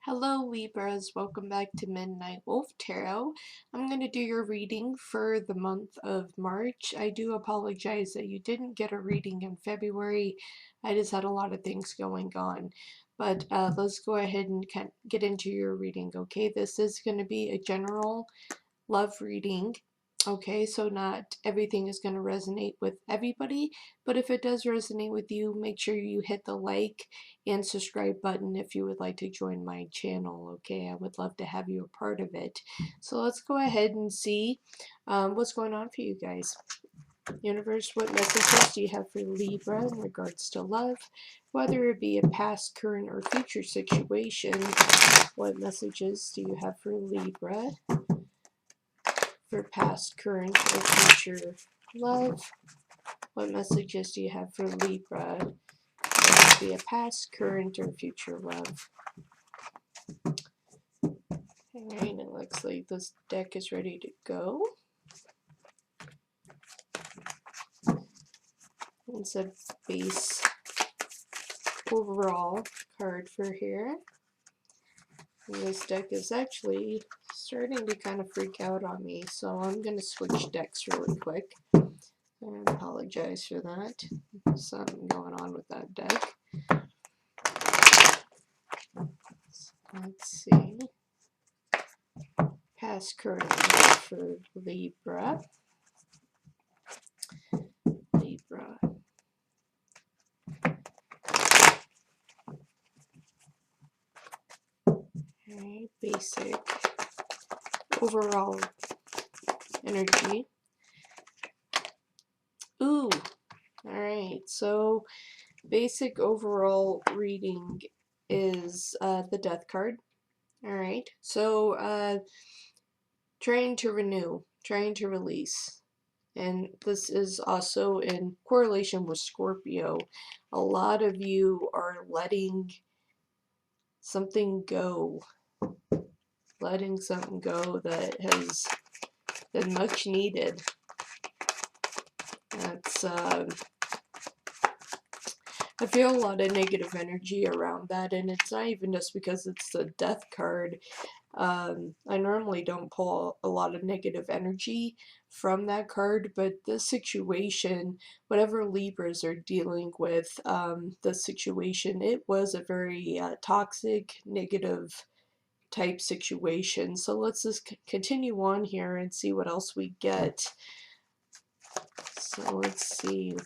Hello Libras, welcome back to Midnight Wolf Tarot. I'm going to do your reading for the month of March. I do apologize that you didn't get a reading in February. I just had a lot of things going on. But let's go ahead and get into your reading, okay? This is going to be a general love reading. Okay, so not everything is going to resonate with everybody, but if it does resonate with you, make sure you hit the like and subscribe button if you would like to join my channel. Okay, I would love to have you a part of it. So let's go ahead and see what's going on for you guys. Universe, what messages do you have for Libra in regards to love? Whether it be a past, current, or future situation, what messages do you have for Libra for past, current, or future love? What messages do you have for Libra? Whether it be a past, current, or future love. Alright, it looks like this deck is ready to go. It's a base overall card for here. And this deck is actually starting to kind of freak out on me, so I'm going to switch decks really quick. I apologize for that. Something going on with that deck. Let's see. Past, current for Libra. Okay, basic overall energy. Ooh, alright, so basic overall reading is the death card. Alright, so trying to renew, trying to release. And this is also in correlation with Scorpio. A lot of you are letting something go. Letting something go that has been much needed. That's, I feel a lot of negative energy around that, and it's not even just because it's the death card. I normally don't pull a lot of negative energy from that card, but this situation, whatever Libras are dealing with, the situation, it was a very toxic, negative type situation. So let's just continue on here and see what else we get. So let's see.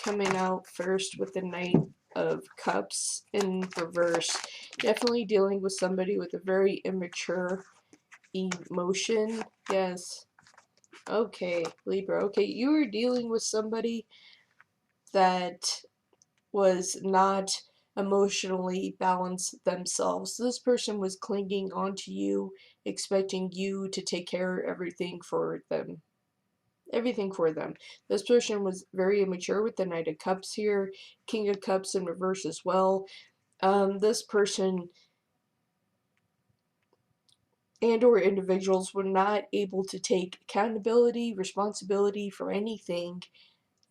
Coming out first with the Knight of Cups in reverse. Definitely dealing with somebody with a very immature emotion. Yes. Okay, Libra. Okay, you were dealing with somebody that was not emotionally balanced themselves. This person was clinging onto you, expecting you to take care of everything for them. This person was very immature with the Knight of Cups here, King of Cups in reverse as well. This person and or individuals were not able to take accountability, responsibility for anything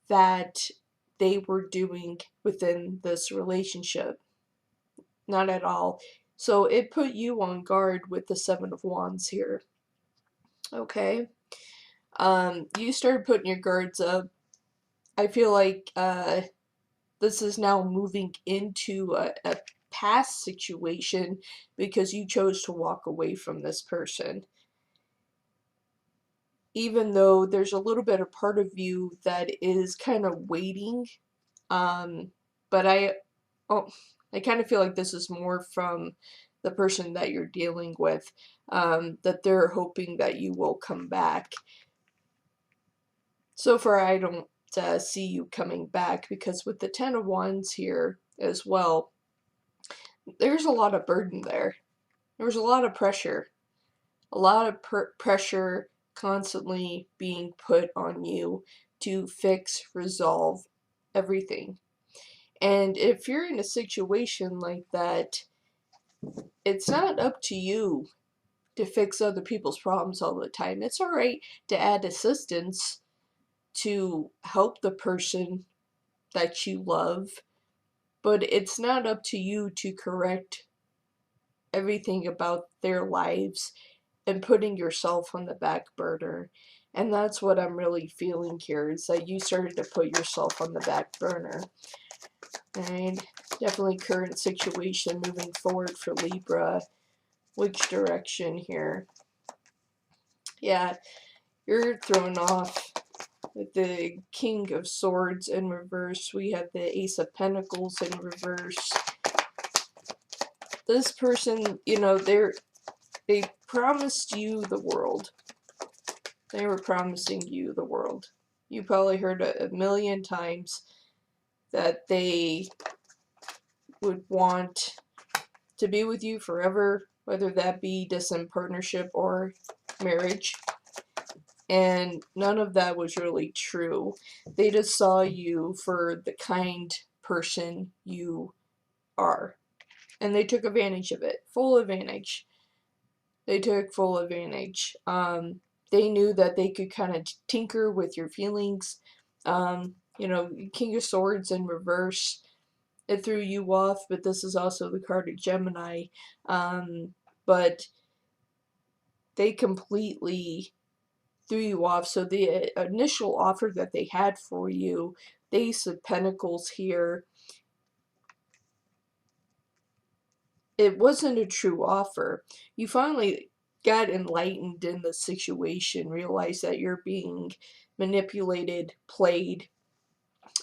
that they were doing within this relationship. Not at all. So it put you on guard with the Seven of Wands here. Okay. You started putting your guards up. I feel like this is now moving into a past situation because you chose to walk away from this person. Even though there's a little bit of part of you that is kind of waiting, but I kind of feel like this is more from the person that you're dealing with, that they're hoping that you will come back. So far, I don't see you coming back because with the Ten of Wands here as well, there's a lot of burden there. There's a lot of pressure. A lot of pressure constantly being put on you to fix, resolve everything. And if you're in a situation like that, it's not up to you to fix other people's problems all the time. It's alright to add assistance to help the person that you love, but it's not up to you to correct everything about their lives and putting yourself on the back burner. And that's what I'm really feeling here, is that you started to put yourself on the back burner. And definitely current situation moving forward for Libra. Which direction here? Yeah, you're thrown off with the King of Swords in reverse. We have the Ace of Pentacles in reverse. This person, you know, they promised you the world. They were promising you the world. You probably heard a million times that they would want to be with you forever, whether that be distant partnership or marriage. And none of that was really true. They just saw you for the kind person you are. And they took advantage of it. Full advantage. They took full advantage. They knew that they could kind of tinker with your feelings. You know, King of Swords in reverse, it threw you off, but this is also the card of Gemini. But they completely threw you off. So the initial offer that they had for you, the Ace of Pentacles here, it wasn't a true offer. You finally got enlightened in the situation, realized that you're being manipulated, played.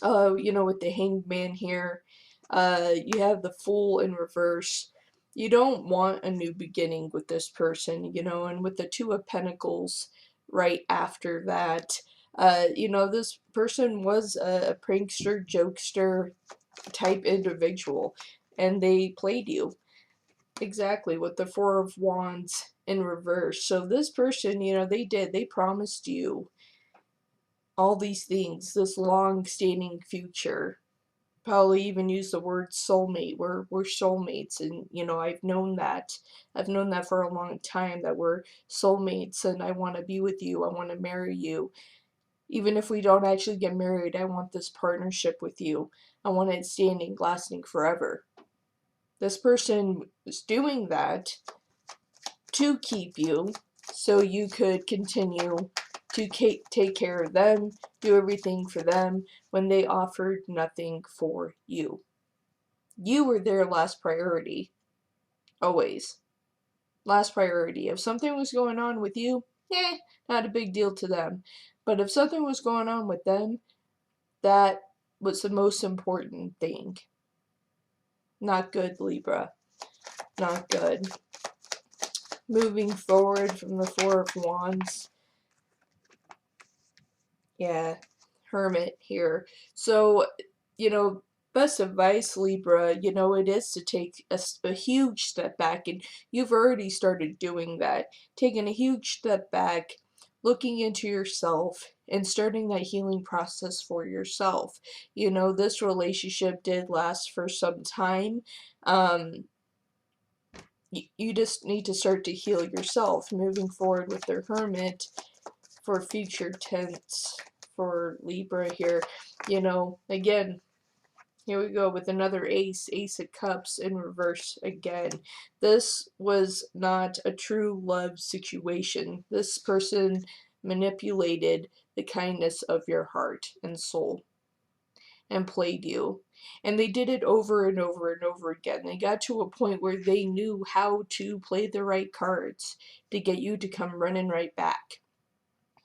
You know, with the Hanged Man here, you have the Fool in reverse. You don't want a new beginning with this person, you know, and with the Two of Pentacles right after that, you know, this person was a prankster, jokester type individual, and they played you. Exactly, with the Four of Wands in reverse. So this person, you know, they promised you all these things, this long-standing future. Probably even use the word soulmate. We're soulmates, and you know, I've known that. I've known that for a long time, that we're soulmates, and I want to be with you. I want to marry you. Even if we don't actually get married, I want this partnership with you. I want it standing, lasting forever. This person was doing that to keep you, so you could continue to take care of them, do everything for them, when they offered nothing for you. You were their last priority. Always. Last priority. If something was going on with you, not a big deal to them. But if something was going on with them, that was the most important thing. Not good, Libra. Not good. Moving forward from the Four of Wands. Yeah, Hermit here. So, you know, best advice, Libra, you know, it is to take a huge step back, and you've already started doing that. Taking a huge step back, looking into yourself, and starting that healing process for yourself. You know, this relationship did last for some time. You just need to start to heal yourself. Moving forward with their Hermit for future tense for Libra here, you know, again, here we go with another Ace of Cups in reverse again. This was not a true love situation. This person manipulated the kindness of your heart and soul and played you. And they did it over and over and over again. They got to a point where they knew how to play the right cards to get you to come running right back.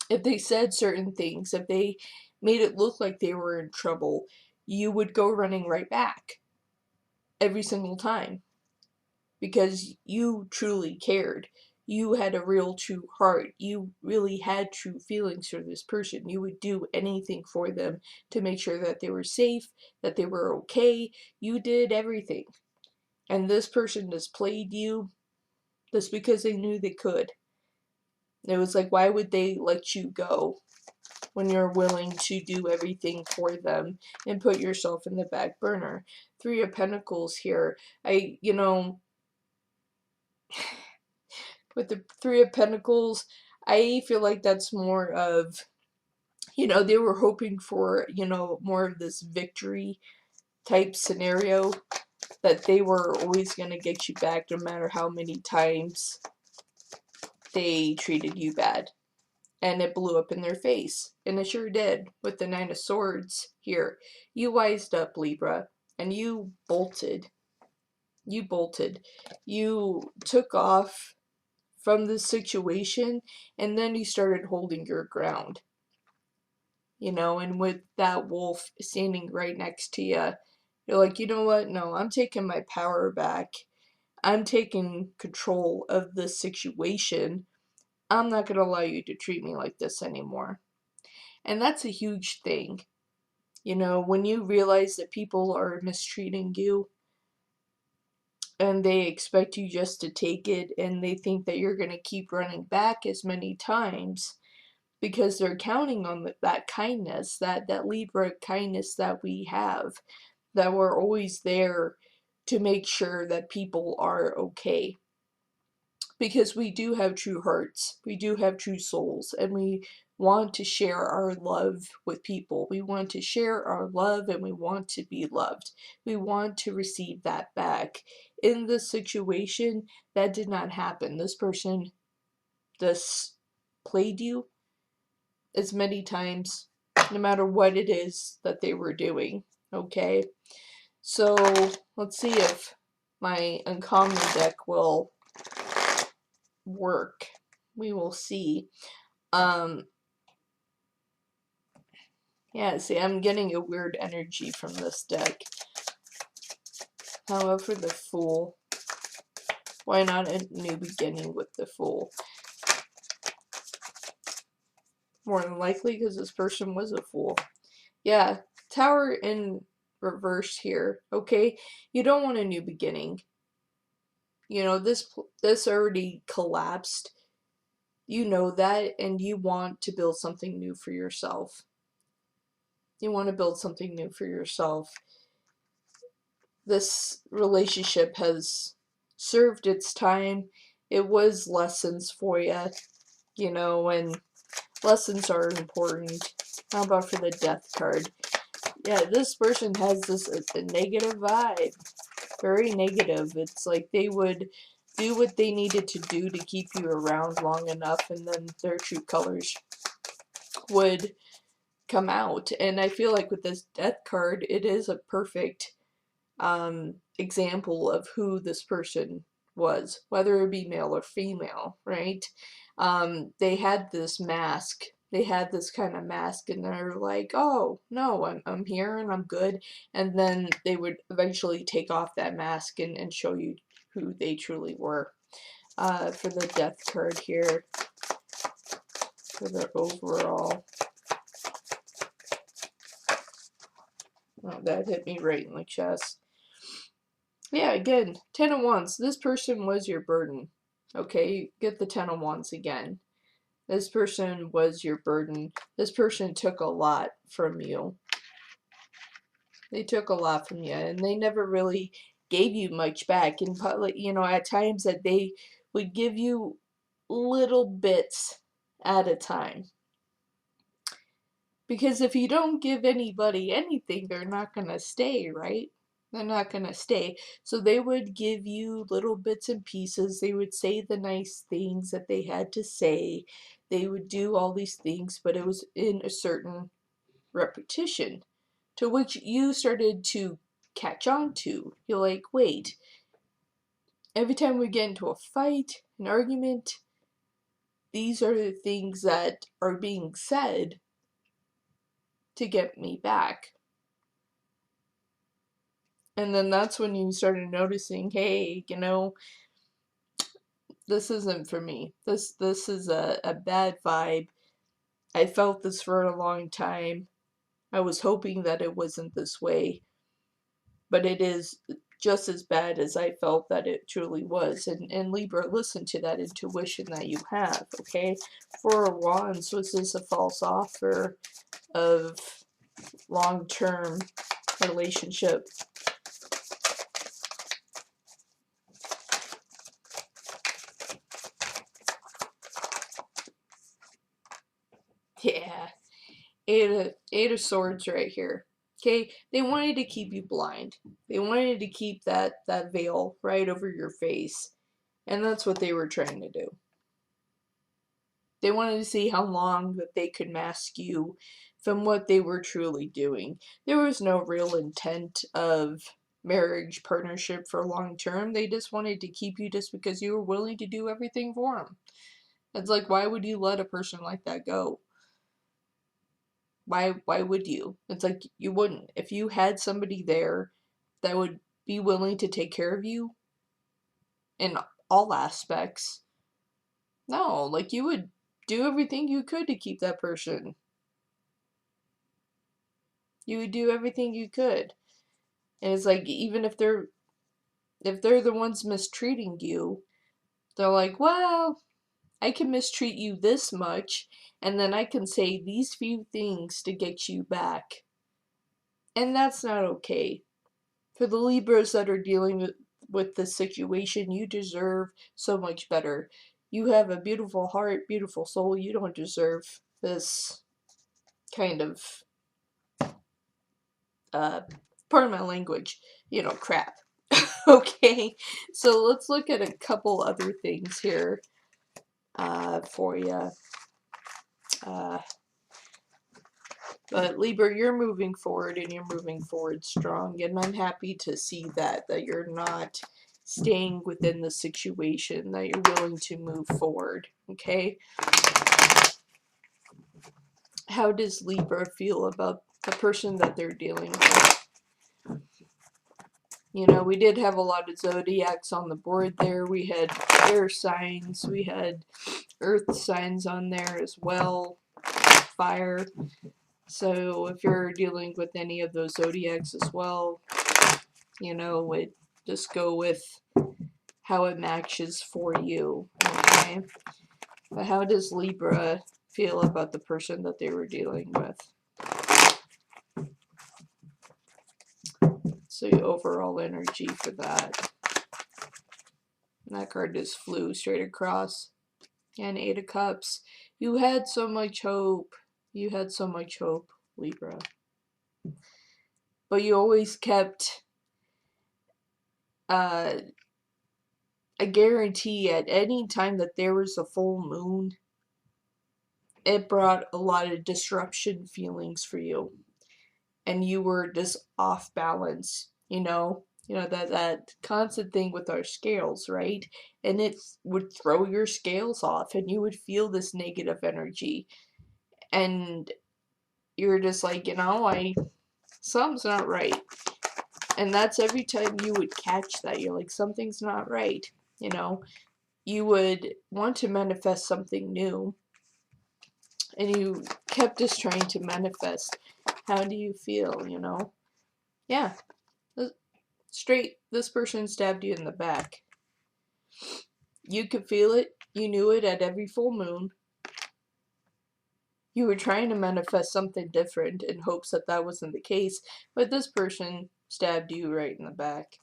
If they said certain things, if they made it look like they were in trouble, you would go running right back every single time, because you truly cared. You had a real true heart. You really had true feelings for this person. You would do anything for them to make sure that they were safe, that they were okay. You did everything. And this person just played you just because they knew they could. It was like, why would they let you go when you're willing to do everything for them and put yourself in the back burner? Three of Pentacles here. You know, with the Three of Pentacles, I feel like that's more of, you know, they were hoping for, you know, more of this victory type scenario. that they were always going to get you back no matter how many times they treated you bad. And it blew up in their face. And it sure did with the Nine of Swords here. You wised up, Libra, and you bolted. You bolted. You took off from the situation, and then you started holding your ground. You know, and with that wolf standing right next to you, you're like, you know what? No, I'm taking my power back. I'm taking control of this situation. I'm not going to allow you to treat me like this anymore. And that's a huge thing. You know, when you realize that people are mistreating you and they expect you just to take it and they think that you're going to keep running back as many times because they're counting on that kindness, that Libra kindness that we have, that we're always there to make sure that people are okay. Because we do have true hearts, we do have true souls, and we want to share our love with people. We want to share our love and we want to be loved. We want to receive that back. In this situation, that did not happen. This person just played you as many times, no matter what it is that they were doing. Okay? So, let's see if my Uncommon deck will work. We will see. Yeah, see, I'm getting a weird energy from this deck. However, the Fool. Why not a new beginning with the Fool? More than likely because this person was a fool. Yeah, Tower in reverse here, okay? You don't want a new beginning. You know, this already collapsed. You know that, and you want to build something new for yourself. You want to build something new for yourself. This relationship has served its time. It was lessons for you, you know, and lessons are important. How about for the Death card? Yeah, this person has this a negative vibe. Very negative. It's like they would do what they needed to do to keep you around long enough, and then their true colors would come out. And I feel like with this Death card, it is a perfect example of who this person was, whether it be male or female, right? They had this mask. They had this kind of mask, and they're like, oh, no, I'm here and I'm good. And then they would eventually take off that mask and show you who they truly were. For the Death card here, for the overall. Oh, that hit me right in the chest. Yeah, again, Ten of Wands. This person was your burden. Okay, get the Ten of Wands again. This person was your burden. This person took a lot from you. They took a lot from you, and they never really gave you much back. And, you know, at times that they would give you little bits at a time. Because if you don't give anybody anything, they're not going to stay, right? They're not going to stay. So they would give you little bits and pieces. They would say the nice things that they had to say. They would do all these things, but it was in a certain repetition to which you started to catch on to. You're like, wait, every time we get into a fight, an argument, these are the things that are being said to get me back. And then that's when you started noticing, hey, you know, this isn't for me. This is a bad vibe. I felt this for a long time. I was hoping that it wasn't this way. But it is just as bad as I felt that it truly was. And Libra, listen to that intuition that you have, okay? Four of Wands, was this a false offer of long-term relationship? Yeah. Eight of Swords right here. Okay, they wanted to keep you blind. They wanted to keep that veil right over your face. And that's what they were trying to do. They wanted to see how long that they could mask you from what they were truly doing. There was no real intent of marriage partnership for long term. They just wanted to keep you just because you were willing to do everything for them. It's like, why would you let a person like that go? Why would you? It's like you wouldn't. If you had somebody there that would be willing to take care of you in all aspects, no, like you would do everything you could to keep that person. You would do everything you could. And it's like even if they're the ones mistreating you, they're like, well, I can mistreat you this much, and then I can say these few things to get you back. And that's not okay. For the Libras that are dealing with this situation, you deserve so much better. You have a beautiful heart, beautiful soul. You don't deserve this kind of, pardon my language, crap. Okay, so let's look at a couple other things here for you. But Libra, you're moving forward and you're moving forward strong, and I'm happy to see that you're not staying within the situation, that you're willing to move forward, okay? How does Libra feel about the person that they're dealing with? You know, we did have a lot of zodiacs on the board there. We had air signs, we had earth signs on there as well, fire. So if you're dealing with any of those zodiacs as well, just go with how it matches for you, okay? But how does Libra feel about the person that they were dealing with? So your overall energy for that. And that card just flew straight across. And 8 of Cups. You had so much hope. You had so much hope, Libra. But you always kept a guarantee at any time that there was a full moon. It brought a lot of disruption feelings for you. And you were just off balance, that constant thing with our scales, right? And it would throw your scales off and you would feel this negative energy. And you're just like, something's not right. And that's every time you would catch that, you're like, something's not right. You would want to manifest something new. And you kept just trying to manifest. How do you feel, Yeah. Straight, this person stabbed you in the back. You could feel it. You knew it at every full moon. You were trying to manifest something different in hopes that that wasn't the case, but this person stabbed you right in the back.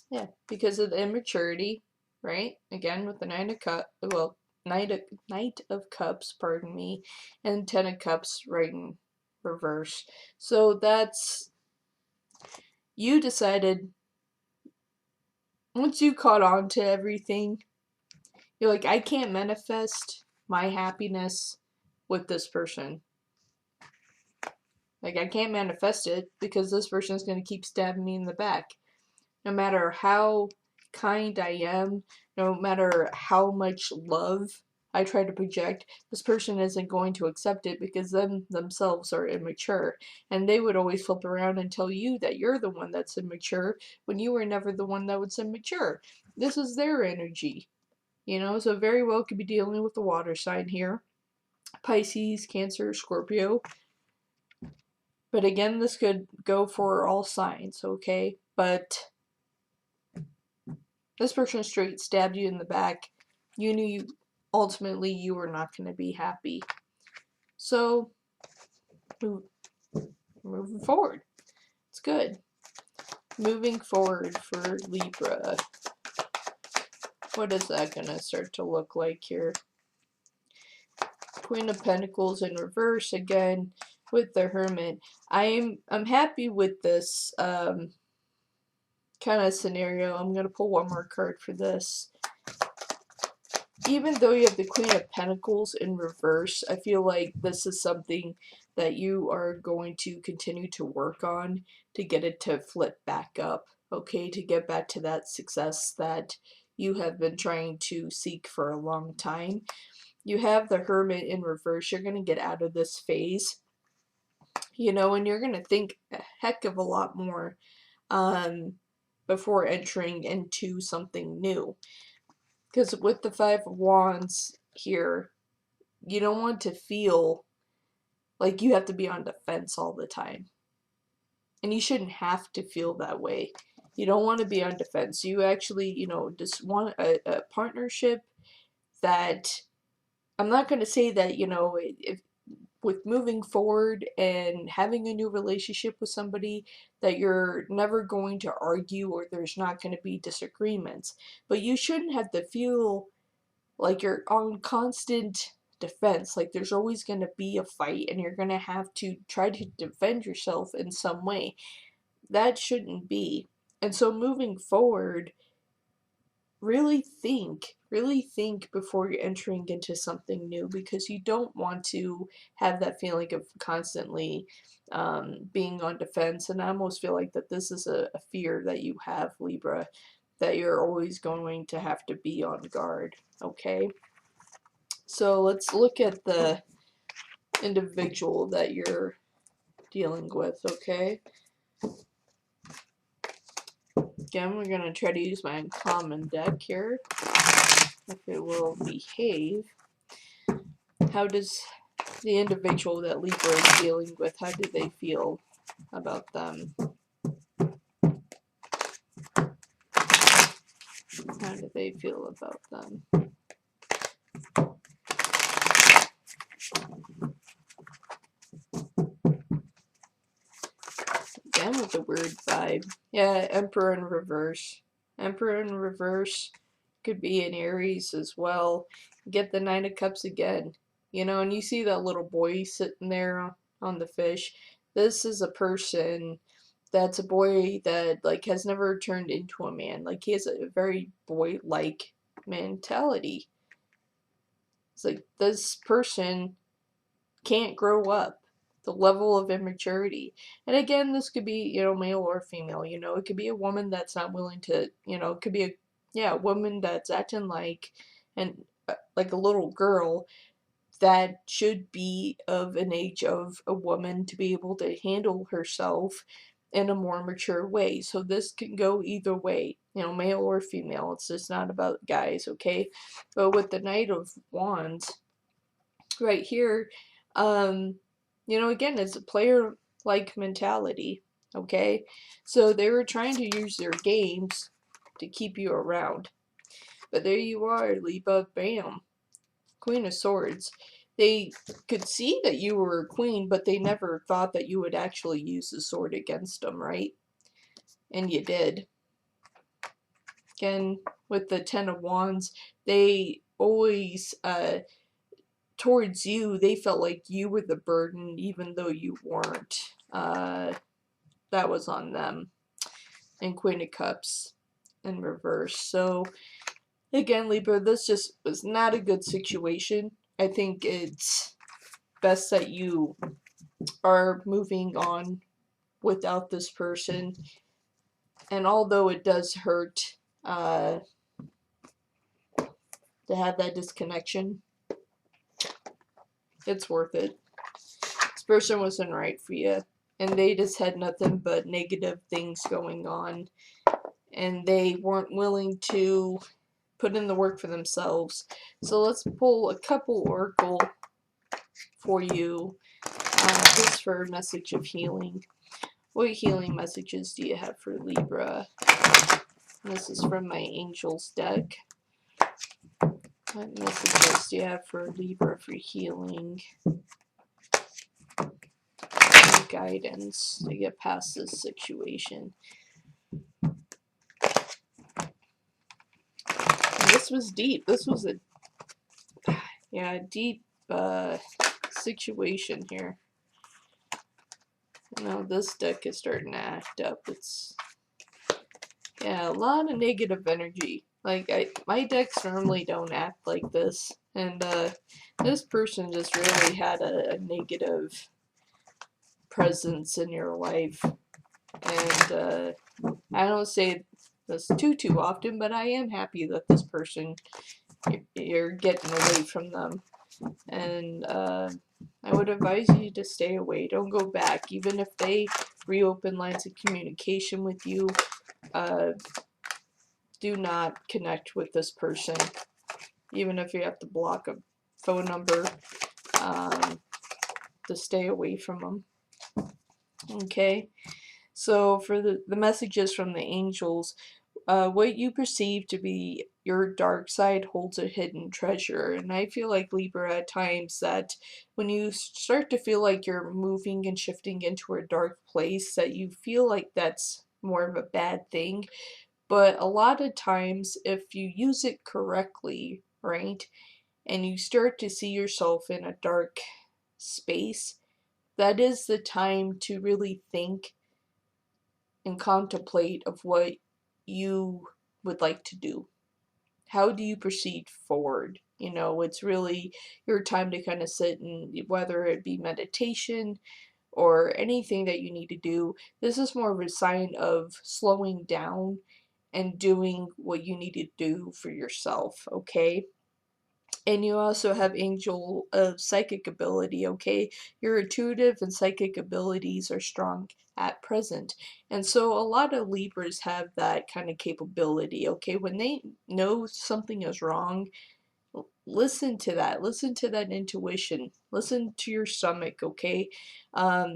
Yeah, because of the immaturity, right? Again, with the Knight of Cups, pardon me, and 10 of Cups right in reverse. So that's, you decided, once you caught on to everything, you're like, I can't manifest my happiness with this person. Like, I can't manifest it because this person is going to keep stabbing me in the back. No matter how kind I am, no matter how much love I try to project, this person isn't going to accept it because themselves are immature. And they would always flip around and tell you that you're the one that's immature when you were never the one that was immature. This is their energy. So very well could be dealing with the water sign here. Pisces, Cancer, Scorpio. But again, this could go for all signs, okay? But this person straight stabbed you in the back. You knew ultimately you were not going to be happy. So, moving forward. It's good. Moving forward for Libra. What is that going to start to look like here? Queen of Pentacles in reverse again with the Hermit. I'm happy with this kind of scenario. I'm going to pull one more card for this. Even though you have the Queen of Pentacles in reverse, I feel like this is something that you are going to continue to work on to get it to flip back up, okay? To get back to that success that you have been trying to seek for a long time. You have the Hermit in reverse. You're going to get out of this phase, you know, and you're going to think a heck of a lot more before entering into something new. Because with the Five of Wands here, you don't want to feel like you have to be on defense all the time. And you shouldn't have to feel that way. You don't want to be on defense. You actually, you know, just want a partnership that, I'm not going to say that, you know, if with moving forward and having a new relationship with somebody, that you're never going to argue or there's not going to be disagreements. But you shouldn't have to feel like you're on constant defense, like there's always going to be a fight and you're going to have to try to defend yourself in some way. That shouldn't be. And so moving forward, really think before you're entering into something new, because you don't want to have that feeling of constantly being on defense. And I almost feel like that this is a fear that you have, Libra, that you're always going to have to be on guard, okay? So let's look at the individual that you're dealing with, okay? Again, we're going to try to use my uncommon deck here, if it will behave. How does the individual that Libra is dealing with, how do they feel about them? How do they feel about them? Again with the weird vibe. Yeah, Emperor in reverse. Emperor in reverse could be in Aries as well. Get the Nine of Cups again. You know, and you see that little boy sitting there on the fish. This is a person that's a boy that, like, has never turned into a man. Like, he has a very boy-like mentality. It's like this person can't grow up. The level of immaturity. And again, this could be, you know, male or female. You know, it could be a woman that's not willing to, you know, it could be a woman that's acting like like a little girl that should be of an age of a woman to be able to handle herself in a more mature way. So this can go either way, you know, male or female. It's just not about guys, okay? But with the Knight of Wands right here, you know, again, it's a player-like mentality, okay? So they were trying to use their games to keep you around. But there you are, Libra, bam. Queen of Swords. They could see that you were a queen, but they never thought that you would actually use the sword against them, right? And you did. Again, with the Ten of Wands, they always, towards you, they felt like you were the burden, even though you weren't. That was on them. And Queen of Cups in reverse. So, again, Libra, this just was not a good situation. I think it's best that you are moving on without this person. And although it does hurt to have that disconnection, it's worth it. This person wasn't right for you, and they just had nothing but negative things going on, and they weren't willing to put in the work for themselves. So let's pull a couple oracle for you, just for a message of healing. What healing messages do you have for Libra? This is from my Angels deck. What messages do you have for Libra for healing and guidance to get past this situation? And this was deep. This was a deep situation here. Now this deck is starting to act up. Yeah, a lot of negative energy. Like, my decks normally don't act like this. And, this person just really had a negative presence in your life. And, I don't say this too often, but I am happy that this person, you're getting away from them. And, I would advise you to stay away. Don't go back. Even if they reopen lines of communication with you, do not connect with this person. Even if you have to block a phone number, to stay away from them. Okay? So for the messages from the angels, what you perceive to be your dark side holds a hidden treasure. And I feel like, Libra, at times that when you start to feel like you're moving and shifting into a dark place, that you feel like that's more of a bad thing. But a lot of times, if you use it correctly, right, and you start to see yourself in a dark space, that is the time to really think and contemplate of what you would like to do. How do you proceed forward? You know, it's really your time to kind of sit and, whether it be meditation or anything that you need to do, this is more of a sign of slowing down and doing what you need to do for yourself, okay? And you also have angel of psychic ability, okay? Your intuitive and psychic abilities are strong at present. And so a lot of Libras have that kind of capability, okay? When they know something is wrong, listen to that. Listen to that intuition. Listen to your stomach, okay? A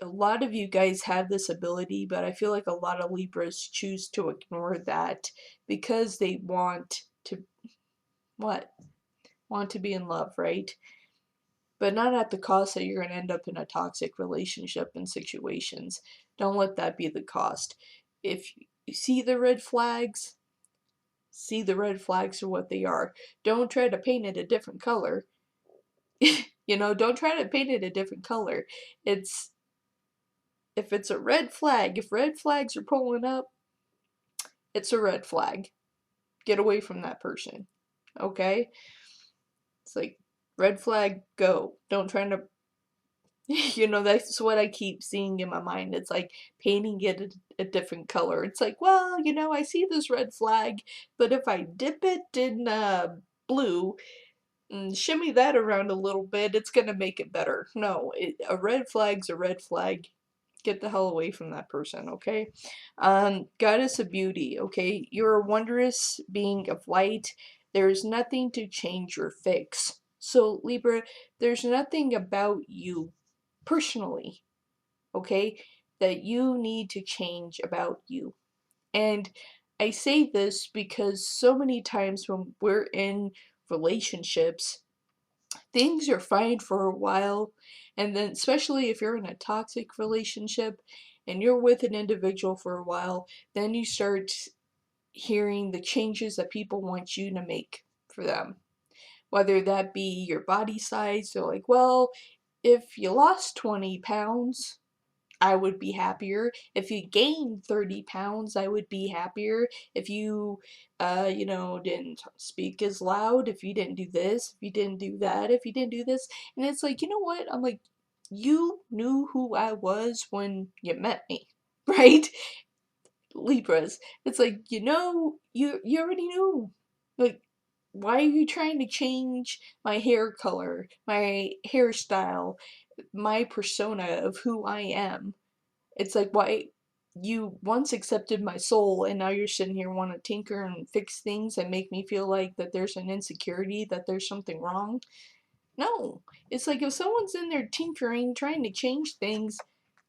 lot of you guys have this ability, but I feel like a lot of Libras choose to ignore that because they want to, what? Want to be in love, right? But not at the cost that you're going to end up in a toxic relationship and situations. Don't let that be the cost. If you see the red flags, see the red flags for what they are. Don't try to paint it a different color. You know, don't try to paint it a different color. It's, if it's a red flag, if red flags are pulling up, it's a red flag. Get away from that person. Okay? It's like, red flag, go. Don't try to, you know, that's what I keep seeing in my mind. It's like painting it a different color. It's like, well, you know, I see this red flag, but if I dip it in blue and shimmy that around a little bit, it's gonna make it better. No, a red flag's a red flag. Get the hell away from that person, okay? Goddess of beauty, okay? You're a wondrous being of light. There's nothing to change or fix. So, Libra, there's nothing about you personally, okay, that you need to change about you. And I say this because so many times when we're in relationships, things are fine for a while, and then especially if you're in a toxic relationship and you're with an individual for a while, then you start hearing the changes that people want you to make for them. Whether that be your body size, they're like, well, if you lost 20 pounds, I would be happier. If you gained 30 pounds, I would be happier. If you, you know, didn't speak as loud, if you didn't do this, if you didn't do that, if you didn't do this. And it's like, you know what? I'm like, you knew who I was when you met me, right? Libras. It's like, you know, you already knew. Like, why are you trying to change my hair color, my hairstyle, my persona of who I am? It's like, why you once accepted my soul and now you're sitting here want to tinker and fix things and make me feel like that there's an insecurity, that there's something wrong? No. It's like if someone's in there tinkering, trying to change things,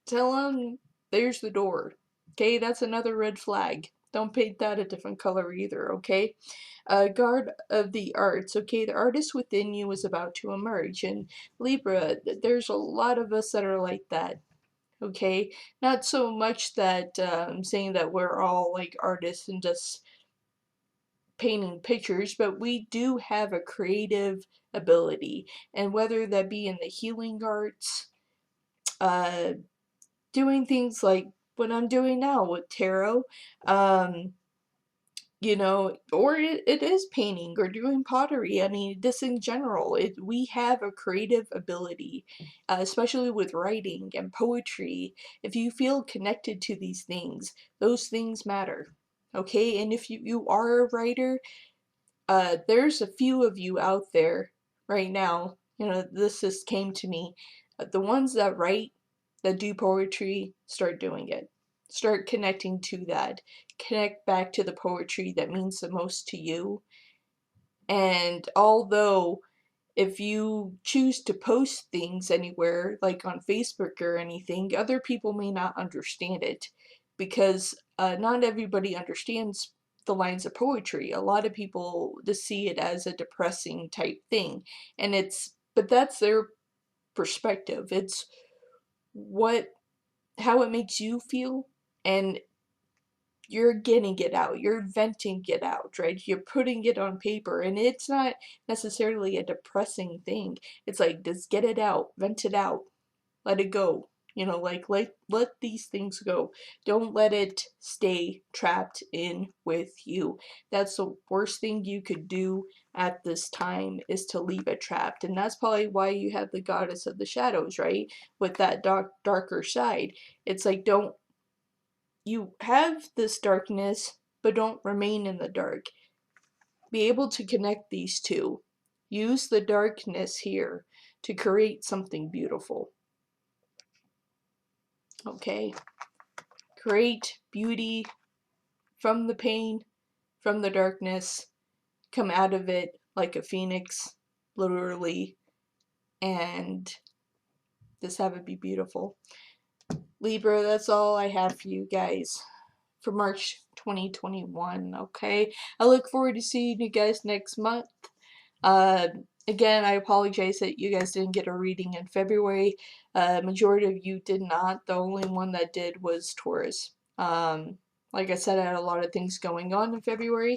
tell them there's the door. Okay, that's another red flag. Don't paint that a different color either, okay? Guard of the arts, okay? The artist within you is about to emerge. And Libra, there's a lot of us that are like that. Okay, not so much that I'm saying that we're all like artists and just painting pictures, but we do have a creative ability, and whether that be in the healing arts, uh, doing things like what I'm doing now with tarot, um, you know, or it is painting or doing pottery. I mean, just in general, we have a creative ability, especially with writing and poetry. If you feel connected to these things, those things matter. Okay, and if you are a writer, there's a few of you out there right now, you know, this just came to me. The ones that write, that do poetry, start doing it. Start connecting to that. Connect back to the poetry that means the most to you. And although if you choose to post things anywhere, like on Facebook or anything, other people may not understand it because not everybody understands the lines of poetry. A lot of people just see it as a depressing type thing, and but that's their perspective. It's what how it makes you feel, and you're getting it out, you're venting it out, right? You're putting it on paper, and it's not necessarily a depressing thing. It's like, just get it out, vent it out, let it go. You know, like, let these things go. Don't let it stay trapped in with you. That's the worst thing you could do at this time, is to leave it trapped. And that's probably why you have the goddess of the shadows, right? With that darker side. It's like, don't you have this darkness, but don't remain in the dark. Be able to connect these two. Use the darkness here to create something beautiful. Okay? Create beauty from the pain, from the darkness. Come out of it like a phoenix, literally, and just have it be beautiful. Libra, that's all I have for you guys for March 2021, okay? I look forward to seeing you guys next month. Uh, Again, I apologize that you guys didn't get a reading in February. Majority of you did not. The only one that did was Taurus. Like I said, I had a lot of things going on in February,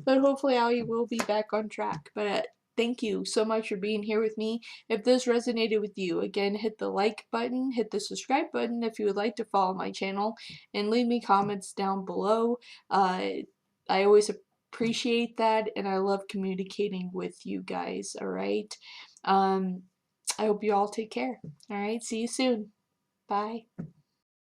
but hopefully I will be back on track. But thank you so much for being here with me. If this resonated with you, again, hit the like button, hit the subscribe button if you would like to follow my channel, and leave me comments down below. I always appreciate that, and I love communicating with you guys, alright? I hope you all take care. Alright, see you soon. Bye.